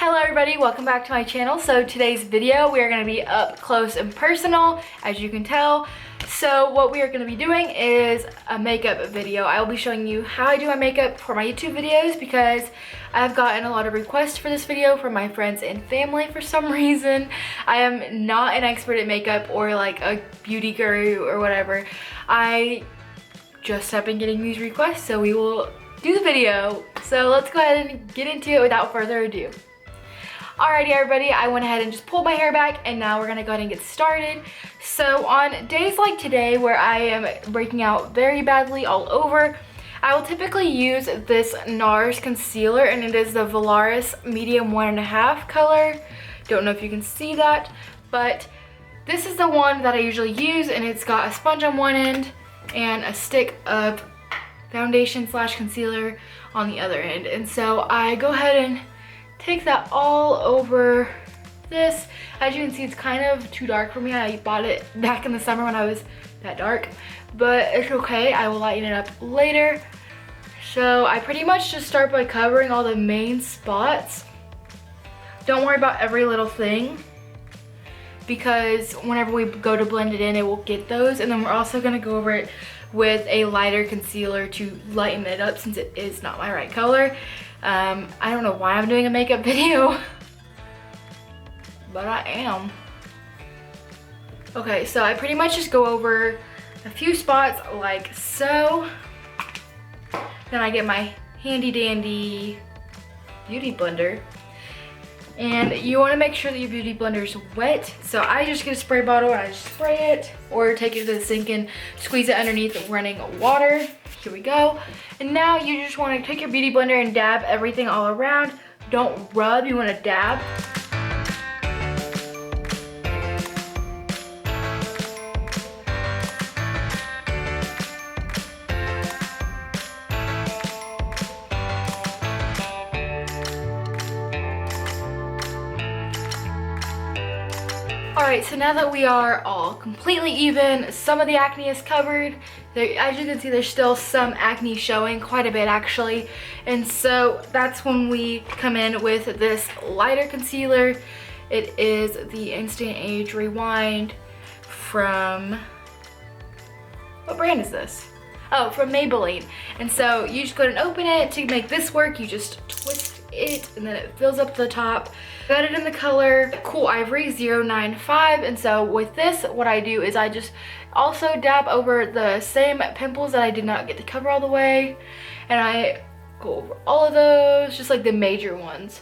Hello everybody, welcome back to my channel. So today's video we are going to be up close and personal, as you can tell. So what we are going to be doing is a makeup video. I will be showing you how I do my makeup for my YouTube videos because I've gotten a lot of requests for this video from my friends and family for some reason. I am not an expert at makeup or like a beauty guru or whatever. I just have been getting these requests, so we will do the video. So let's go ahead and get into it without further ado. Alrighty everybody, I went ahead and just pulled my hair back and now we're gonna go ahead and get started. So on days like today where I am breaking out very badly all over, I will typically use this NARS concealer and it is the Valaris medium 1.5 color. Don't know if you can see that, but this is the one that I usually use and it's got a sponge on one end and a stick of foundation slash concealer on the other end. And so I go ahead and take that all over this. As you can see, it's kind of too dark for me. I bought it back in the summer when I was that dark, but it's okay. I will lighten it up later. So I pretty much just start by covering all the main spots. Don't worry about every little thing because whenever we go to blend it in, it will get those. And then we're also gonna go over it with a lighter concealer to lighten it up since it is not my right color. I don't know why I'm doing a makeup video, but I am. Okay, so I pretty much just go over a few spots like so. Then I get my handy dandy beauty blender. And you want to make sure that your beauty blender is wet. So I just get a spray bottle and I just spray it, or take it to the sink and squeeze it underneath running water. Here we go. And now you just want to take your beauty blender and dab everything all around. Don't rub, you want to dab. Alright, so now that we are all completely even, some of the acne is covered. As you can see, there's still some acne showing, quite a bit actually. And so that's when we come in with this lighter concealer. It is the Instant Age Rewind from, what brand is this? Oh, from Maybelline. And so you just go ahead and open it. To make this work, you just twist it and then it fills up the top. Got it in the color Cool Ivory 095. And so with this, what I do is I just also dab over the same pimples that I did not get to cover all the way, and I go over all of those, just like the major ones.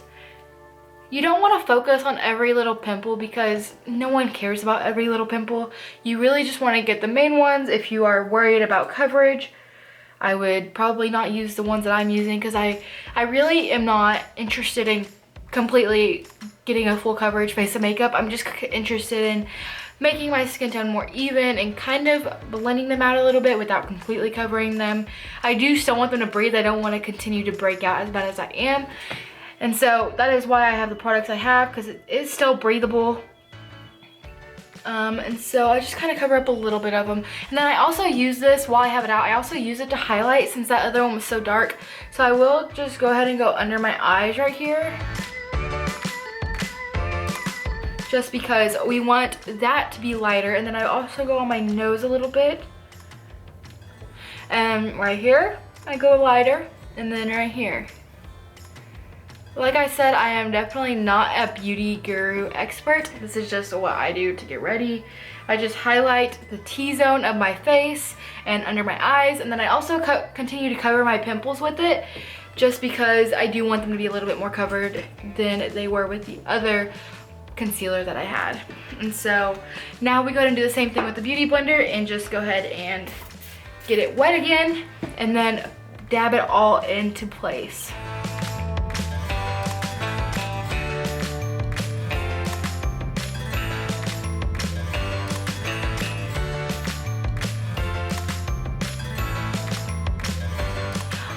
You don't want to focus on every little pimple because no one cares about every little pimple. You really just want to get the main ones. If you are worried about coverage, I would probably not use the ones that I'm using because I really am not interested in completely getting a full coverage face of makeup. I'm just interested in making my skin tone more even and kind of blending them out a little bit without completely covering them. I do still want them to breathe. I don't want to continue to break out as bad as I am. And so that is why I have the products I have, because it is still breathable. And so I just kind of cover up a little bit of them. And then I also use this while I have it out. I also use it to highlight since that other one was so dark. So I will just go ahead and go under my eyes right here, just because we want that to be lighter. And then I also go on my nose a little bit. And right here, I go lighter. And then right here. Like I said, I am definitely not a beauty guru expert. This is just what I do to get ready. I just highlight the T-zone of my face and under my eyes. And then I also continue to cover my pimples with it, just because I do want them to be a little bit more covered than they were with the other concealer that I had. And so now we go ahead and do the same thing with the beauty blender and just go ahead and get it wet again and then dab it all into place.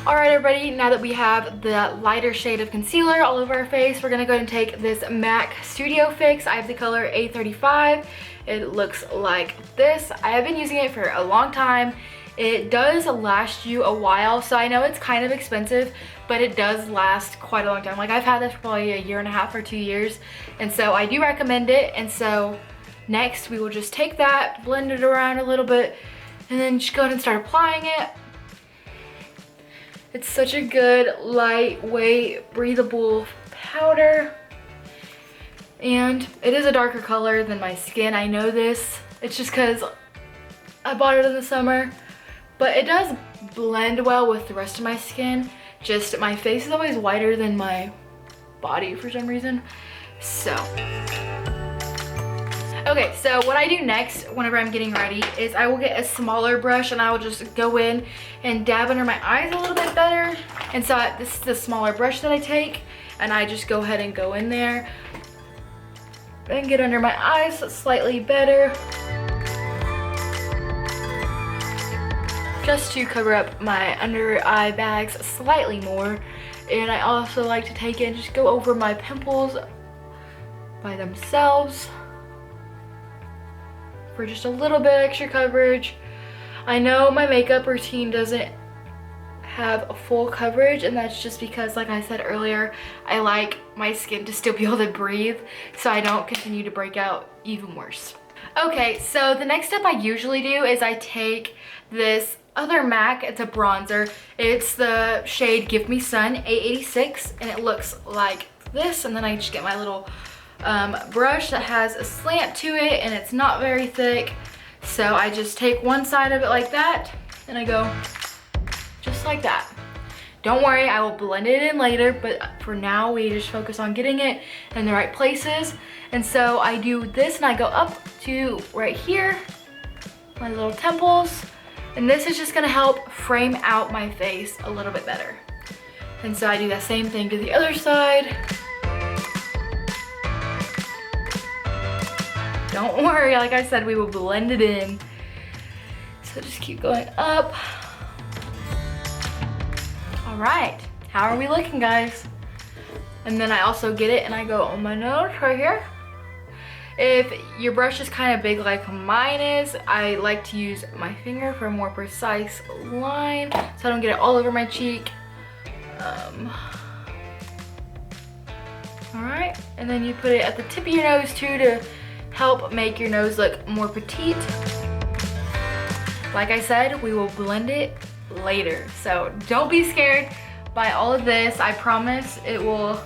Alright everybody, now that we have the lighter shade of concealer all over our face, we're going to go ahead and take this MAC Studio Fix. I have the color A35. It looks like this. I have been using it for a long time. It does last you a while, so I know it's kind of expensive, but it does last quite a long time. Like I've had this for probably a year and a half or 2 years, and so I do recommend it. And so next we will just take that, blend it around a little bit, and then just go ahead and start applying it. It's such a good, lightweight, breathable powder. And it is a darker color than my skin. I know this. It's just because I bought it in the summer. But it does blend well with the rest of my skin. Just my face is always whiter than my body for some reason. So. Okay, so what I do next whenever I'm getting ready is I will get a smaller brush and I will just go in and dab under my eyes a little bit better. And so this is the smaller brush that I take, and I just go ahead and go in there and get under my eyes slightly better. Just to cover up my under eye bags slightly more. And I also like to take it and just go over my pimples by themselves for just a little bit extra coverage. I know my makeup routine doesn't have a full coverage, and that's just because, like I said earlier, I like my skin to still be able to breathe so I don't continue to break out even worse. Okay, so the next step I usually do is I take this other MAC, it's a bronzer. It's the shade Give Me Sun 886, and it looks like this. And then I just get my little brush that has a slant to it, and it's not very thick. So I just take one side of it like that, and I go just like that. Don't worry, I will blend it in later, but for now we just focus on getting it in the right places. And so I do this, and I go up to right here, my little temples, and this is just gonna help frame out my face a little bit better. And so I do that same thing to the other side. Don't worry, like I said, we will blend it in. So just keep going up. All right, how are we looking, guys? And then I also get it and I go on my nose right here. If your brush is kind of big like mine is, I like to use my finger for a more precise line so I don't get it all over my cheek. All right, and then you put it at the tip of your nose too to help make your nose look more petite. Like I said, we will blend it later, so don't be scared by all of this. I promise it will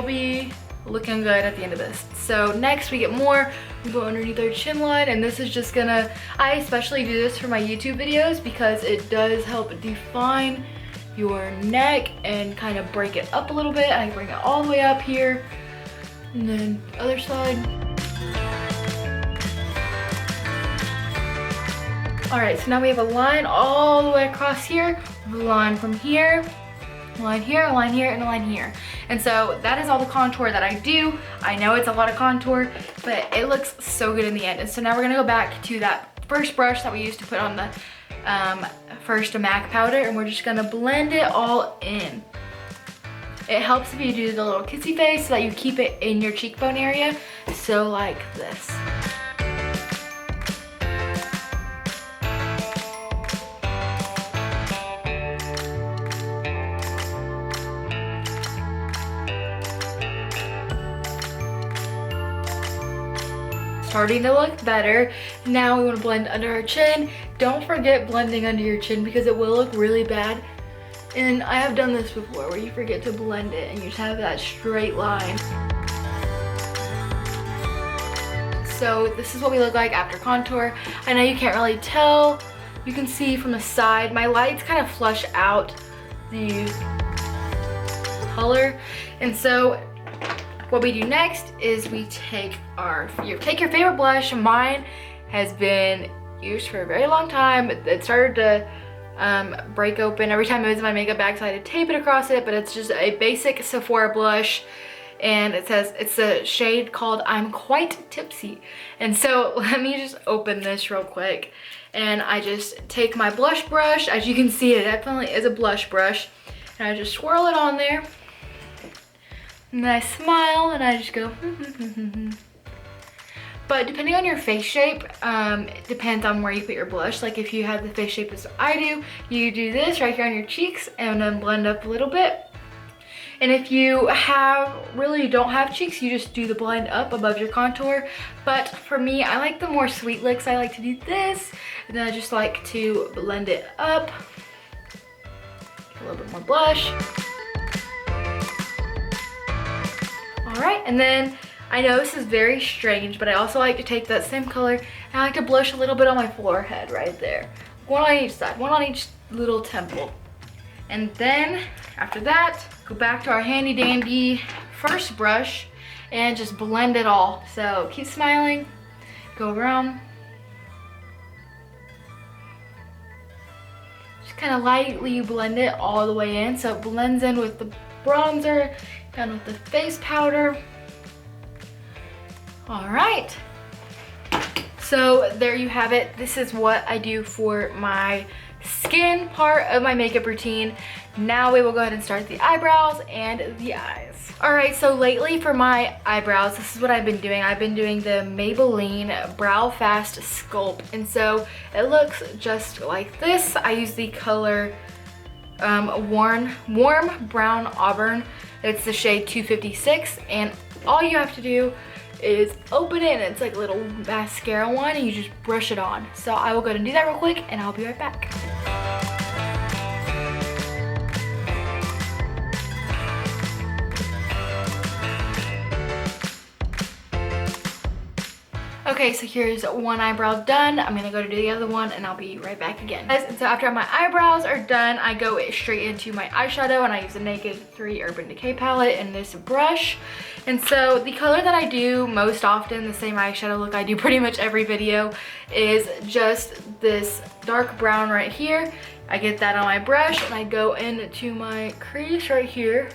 be looking good at the end of this. So next we get more, we go underneath our chin line, and this is just gonna, I especially do this for my YouTube videos because it does help define your neck and kind of break it up a little bit. I bring it all the way up here, and then other side. All right, so now we have a line all the way across here, a line from here, a line here, a line here, and a line here. And so that is all the contour that I do. I know it's a lot of contour, but it looks so good in the end. And so now we're gonna go back to that first brush that we used to put on the first MAC powder, and we're just gonna blend it all in. It helps if you do the little kissy face so that you keep it in your cheekbone area. So like this. Starting to look better. Now we want to blend under our chin. Don't forget blending under your chin because it will look really bad. And I have done this before where you forget to blend it and you just have that straight line. So this is what we look like after contour. I know you can't really tell. You can see from the side, my lights kind of flush out the color. And so what we do next is we take your favorite blush. Mine has been used for a very long time. It started to break open every time it was in my makeup bag, so I had to tape it across it, but it's just a basic Sephora blush, and it says it's a shade called I'm Quite Tipsy. And so let me just open this real quick, and I just take my blush brush. As you can see, it definitely is a blush brush, and I just swirl it on there. And then I smile and I just go, But But depending on your face shape, it depends on where you put your blush. Like if you have the face shape as I do, you do this right here on your cheeks and then blend up a little bit. And if you really don't have cheeks, you just do the blend up above your contour. But for me, I like the more sweet looks. I like to do this, and then I just like to blend it up. A little bit more blush. All right, and then I know this is very strange, but I also like to take that same color and I like to blush a little bit on my forehead right there. One on each side, one on each little temple. And then after that, go back to our handy dandy first brush and just blend it all. So keep smiling, go around. Just kind of lightly blend it all the way in so it blends in with the bronzer, down with the face powder. All right. So there you have it. This is what I do for my skin part of my makeup routine. Now we will go ahead and start the eyebrows and the eyes. All right, so lately for my eyebrows, this is what I've been doing. I've been doing the Maybelline Brow Fast Sculpt, and so it looks just like this. I use the color warm brown auburn. It's the shade 256, and all you have to do is open it, and it's like a little mascara one, and you just brush it on. So I will go ahead and do that real quick, and I'll be right back. Okay, so here's one eyebrow done. I'm gonna go to do the other one and I'll be right back again. And so after my eyebrows are done, I go straight into my eyeshadow, and I use the Naked 3 Urban Decay palette and this brush. And so the color that I do most often, the same eyeshadow look I do pretty much every video, is just this dark brown right here. I get that on my brush and I go into my crease right here.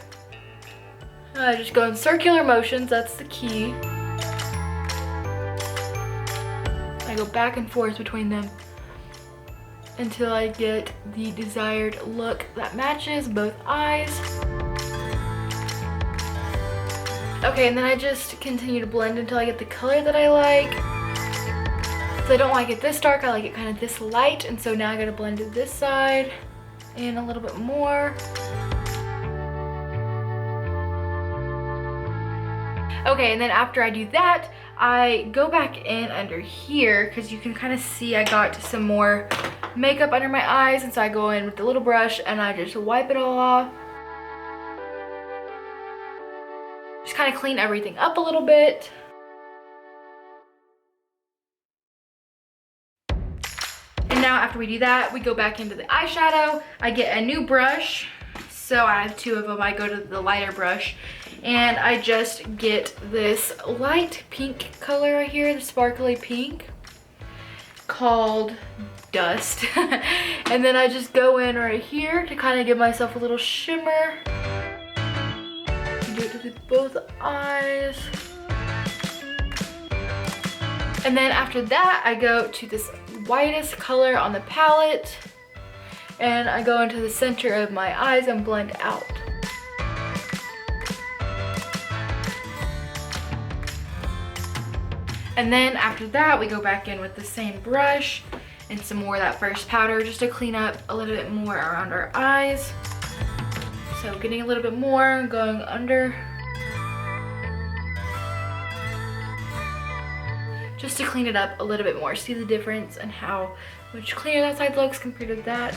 I just go in circular motions, that's the key. I go back and forth between them until I get the desired look that matches both eyes. Okay, and then I just continue to blend until I get the color that I like. So I don't like it this dark, I like it kind of this light, and so now I gotta blend it this side in a little bit more. Okay, and then after I do that, I go back in under here because you can kind of see I got some more makeup under my eyes, and so I go in with the little brush and I just wipe it all off. Just kind of clean everything up a little bit. And now after we do that, we go back into the eyeshadow. I get a new brush. So I have two of them. I go to the lighter brush and I just get this light pink color right here, the sparkly pink, called Dust. And then I just go in right here to kind of give myself a little shimmer. Do it to both eyes. And then after that, I go to this whitest color on the palette and I go into the center of my eyes and blend out. And then after that, we go back in with the same brush and some more of that first powder just to clean up a little bit more around our eyes. So getting a little bit more, going under. Just to clean it up a little bit more. See the difference and how much cleaner that side looks compared to that.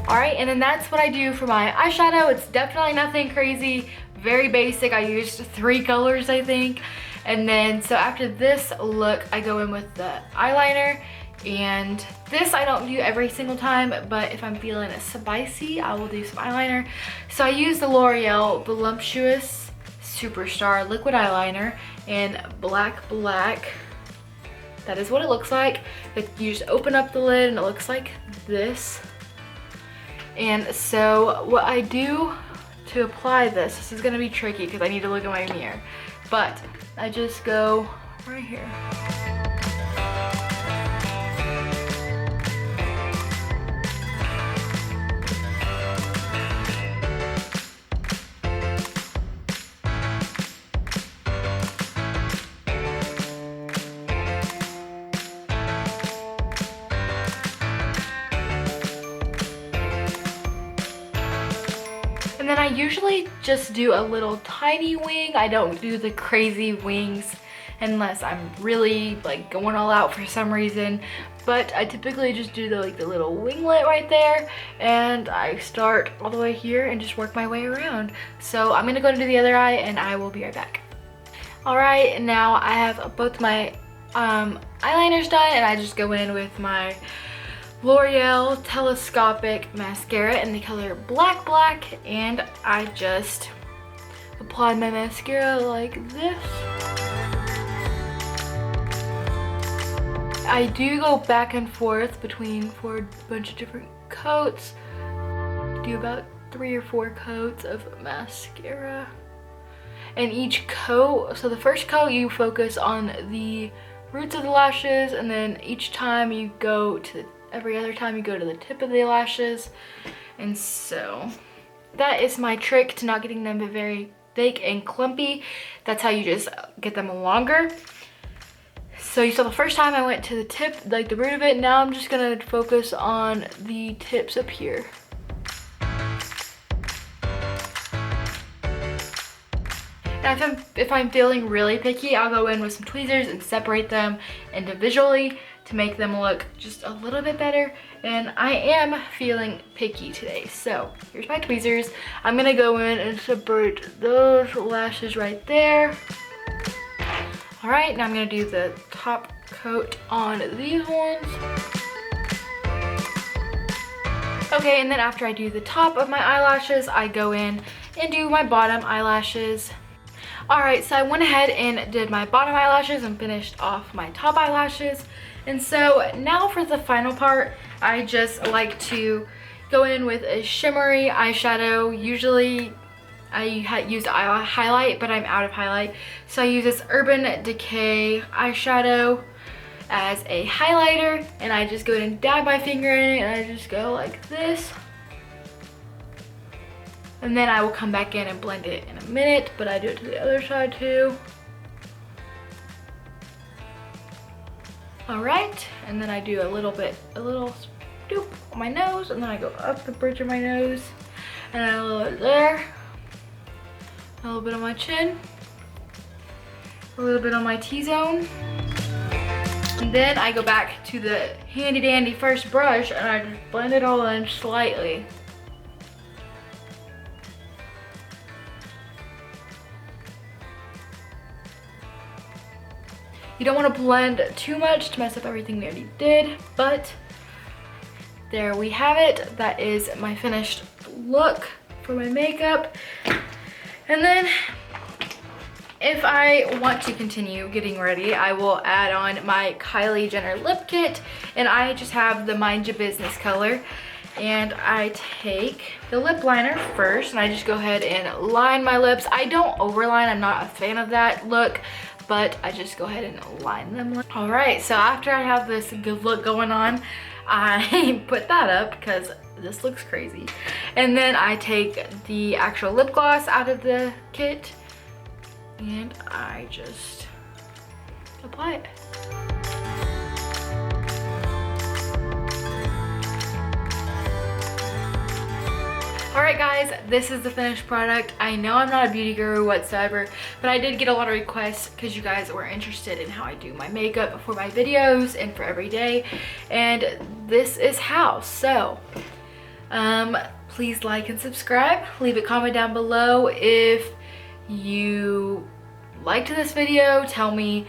All right, and then that's what I do for my eyeshadow. It's definitely nothing crazy, very basic. I used 3 colors, I think. And then, so after this look, I go in with the eyeliner. And this I don't do every single time, but if I'm feeling spicy, I will do some eyeliner. So I use the L'Oreal Voluptuous Superstar Liquid Eyeliner in Black. That is what it looks like. You just open up the lid and it looks like this. And so what I do to apply this is gonna be tricky because I need to look at my mirror, but I just go right here. And then I usually just do a little tiny wing. I don't do the crazy wings unless I'm really like going all out for some reason. But I typically just do the little winglet right there, and I start all the way here and just work my way around. So I'm gonna go to the other eye and I will be right back. All right, now I have both my eyeliners done, and I just go in with my L'Oreal Telescopic Mascara in the color Black Black, and I just apply my mascara like this. I do go back and forth between for a bunch of different coats. Do about 3 or 4 coats of mascara. And each coat, so the first coat you focus on the roots of the lashes, and then each time you go to, every other time you go to the tip of the lashes. And so that is my trick to not getting them very thick and clumpy. That's how you just get them longer. So you saw the first time I went to the tip, like the root of it. Now I'm just gonna focus on the tips up here. And if I'm feeling really picky, I'll go in with some tweezers and separate them individually to make them look just a little bit better. And I am feeling picky today. So here's my tweezers. I'm gonna go in and separate those lashes right there. All right, now I'm gonna do the top coat on these ones. Okay, and then after I do the top of my eyelashes, I go in and do my bottom eyelashes. All right, so I went ahead and did my bottom eyelashes and finished off my top eyelashes. And so now for the final part, I just like to go in with a shimmery eyeshadow. Usually I use highlight, but I'm out of highlight. So I use this Urban Decay eyeshadow as a highlighter, and I just go ahead and dab my finger in it, and I just go like this. And then I will come back in and blend it in a minute, but I do it to the other side too. All right, and then I do a little doop on my nose, and then I go up the bridge of my nose, and a little bit there, a little bit on my chin, a little bit on my T-zone. And then I go back to the handy dandy first brush, and I just blend it all in slightly. You don't want to blend too much to mess up everything we already did, but there we have it. That is my finished look for my makeup. And then if I want to continue getting ready, I will add on my Kylie Jenner lip kit, and I just have the Mind Your Business color. And I take the lip liner first, and I just go ahead and line my lips. I don't overline, I'm not a fan of that look, but I just go ahead and line them. All right, so after I have this good look going on, I put that up because this looks crazy. And then I take the actual lip gloss out of the kit, and I just apply it. Alright guys, this is the finished product. I know I'm not a beauty guru whatsoever, but I did get a lot of requests because you guys were interested in how I do my makeup for my videos and for every day, and this is how. So please like and subscribe. Leave a comment down below if you liked this video. Tell me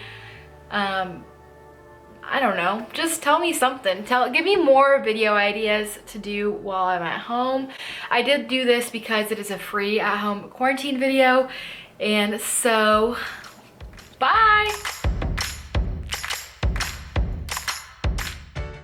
I don't know, just tell me something. Give me more video ideas to do while I'm at home. I did do this because it is a free at-home quarantine video, and so bye.